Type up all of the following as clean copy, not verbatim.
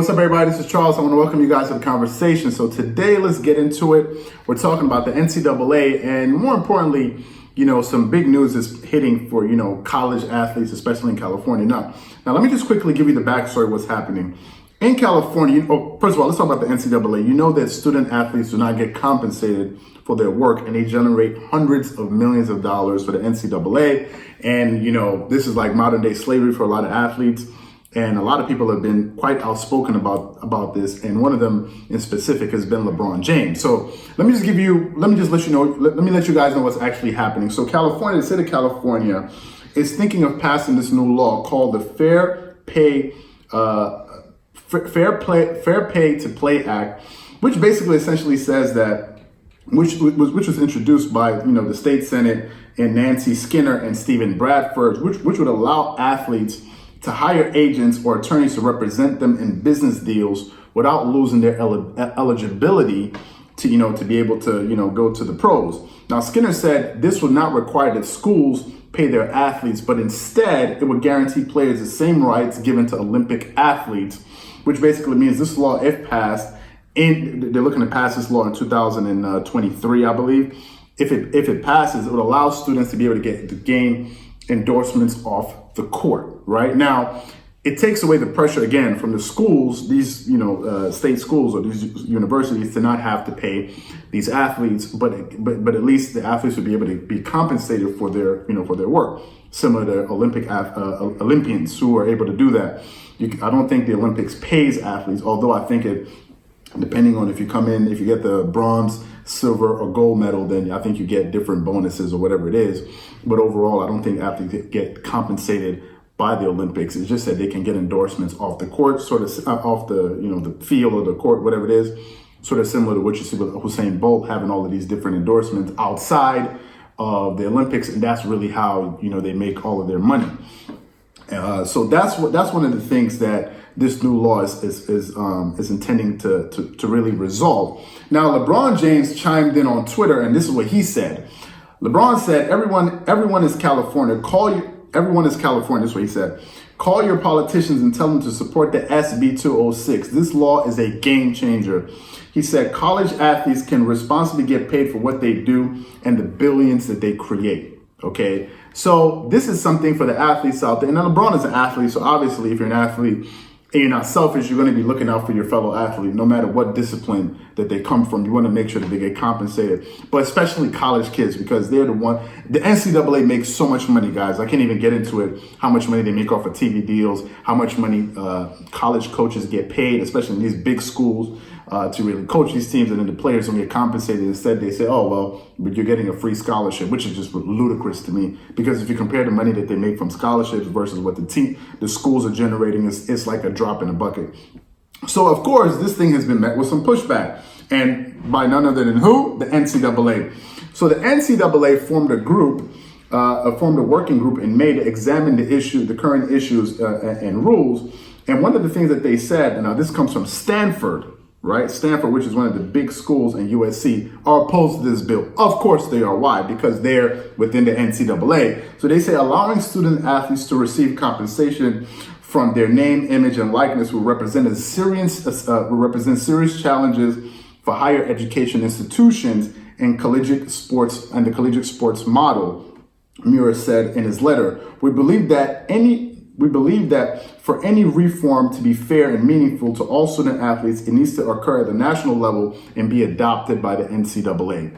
what's up, everybody? This is Charles. I want to welcome you guys to the conversation. So today, let's get into it. We're talking about the NCAA, and more importantly, some big news is hitting for, college athletes, especially in California. Now, let me just quickly give you the backstory of what's happening. In California, first of all, let's talk about the NCAA. You know that student athletes do not get compensated for their work, and they generate hundreds of millions of dollars for the NCAA. And, this is like modern day slavery for a lot of athletes. And a lot of people have been quite outspoken about this. And one of them in specific has been LeBron James. So let me let me let you guys know what's actually happening. So California, the state of California is thinking of passing this new law called the Fair Pay to Play Act, which basically essentially says that, which was introduced by, the state Senate and Nancy Skinner and Stephen Bradford, which would allow athletes to hire agents or attorneys to represent them in business deals without losing their eligibility to be able to, go to the pros. Now, Skinner said this would not require that schools pay their athletes, but instead it would guarantee players the same rights given to Olympic athletes, which basically means this law, if passed, they're looking to pass this law in 2023, I believe. If it passes, it would allow students to be able to gain endorsements off the court. Right now, it takes away the pressure again from the schools, these state schools or these universities, to not have to pay these athletes, but at least the athletes would be able to be compensated for their work, similar to Olympians who are able to do that. I don't think the Olympics pays athletes, although I think it, depending on if you come in, if you get the bronze, silver, or gold medal, then I think you get different bonuses or whatever it is. But overall, I don't think athletes get compensated by the Olympics. It's just that they can get endorsements off the court, sort of off the the field or the court, whatever it is, sort of similar to what you see with Usain Bolt having all of these different endorsements outside of the Olympics, and that's really how they make all of their money. So that's one of the things that this new law is intending to really resolve. Now, LeBron James chimed in on Twitter, and this is what he said. LeBron said, "Everyone is California. Everyone is California." That's what he said. "Call your politicians and tell them to support the SB 206. This law is a game changer." He said, "College athletes can responsibly get paid for what they do and the billions that they create." Okay, so this is something for the athletes out there. And now LeBron is an athlete, so obviously, if you're an athlete and you're not selfish, you're going to be looking out for your fellow athlete, no matter what discipline that they come from. You want to make sure that they get compensated, but especially college kids, because they're the NCAA makes so much money, guys. I can't even get into it, how much money they make off of TV deals, how much money college coaches get paid, especially in these big schools, to really coach these teams, and then the players don't get compensated. Instead, they say, "Oh, well, but you're getting a free scholarship," which is just ludicrous to me, because if you compare the money that they make from scholarships versus what the schools are generating, it's like a drop in a bucket. So, of course, this thing has been met with some pushback, and by none other than who? The NCAA. So the NCAA formed a working group in May to examine the current issues and rules. And one of the things that they said, and now this comes from Stanford, right? Stanford, which is one of the big schools, and USC, are opposed to this bill. Of course they are. Why? Because they're within the NCAA. So they say allowing student athletes to receive compensation from their name, image, and likeness will represent serious challenges for higher education institutions and collegiate sports and the collegiate sports model. Muir said in his letter, we believe that for any reform to be fair and meaningful to all student athletes, it needs to occur at the national level and be adopted by the NCAA.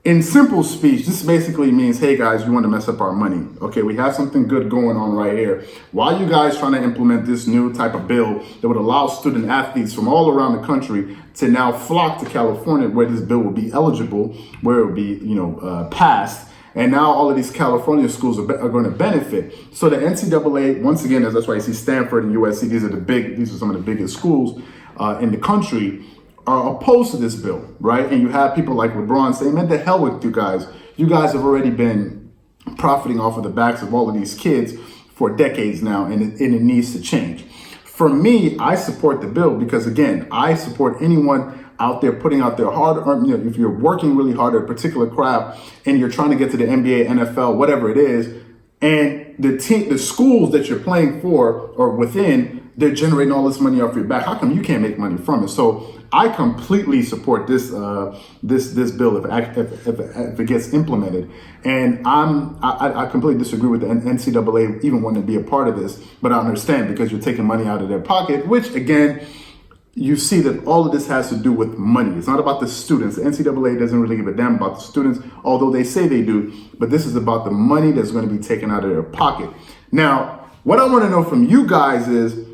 In simple speech, this basically means, hey guys, you want to mess up our money. Okay, we have something good going on right here. Why are you guys trying to implement this new type of bill that would allow student athletes from all around the country to now flock to California, where this bill will be eligible, where it will be, passed? And now all of these California schools are going to benefit. So the NCAA, once again, that's why you see Stanford and USC, these are some of the biggest schools in the country, are opposed to this bill, right? And you have people like LeBron saying, man, the hell with you guys. You guys have already been profiting off of the backs of all of these kids for decades now, and it needs to change. For me, I support the bill because, again, I support anyone out there putting out their hard-earned, if you're working really hard at a particular craft and you're trying to get to the NBA, NFL, whatever it is, and the schools that you're playing for or within, they're generating all this money off your back. How come you can't make money from it? So I completely support this this bill if it gets implemented, and I completely disagree with the NCAA even wanting to be a part of this. But I understand, because you're taking money out of their pocket, which again, you see that all of this has to do with money. It's not about the students. The NCAA doesn't really give a damn about the students, although they say they do. But this is about the money that's going to be taken out of their pocket. Now, what I want to know from you guys is,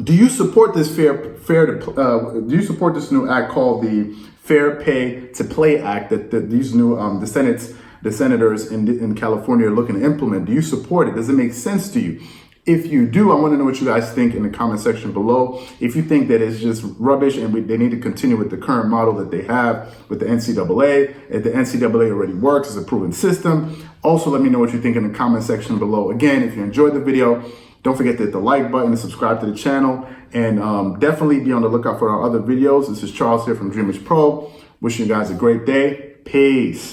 do you support this do you support this new act called the Fair Pay to Play Act that these new the senators in California are looking to implement? Do you support it? Does it make sense to you? If you do, I want to know what you guys think in the comment section below. If you think that it's just rubbish and they need to continue with the current model that they have with the NCAA, if the NCAA already works, it's a proven system. Also, let me know what you think in the comment section below. Again, if you enjoyed the video, don't forget to hit the like button and subscribe to the channel. And definitely be on the lookout for our other videos. This is Charles here from DreamersPro. Wishing you guys a great day. Peace.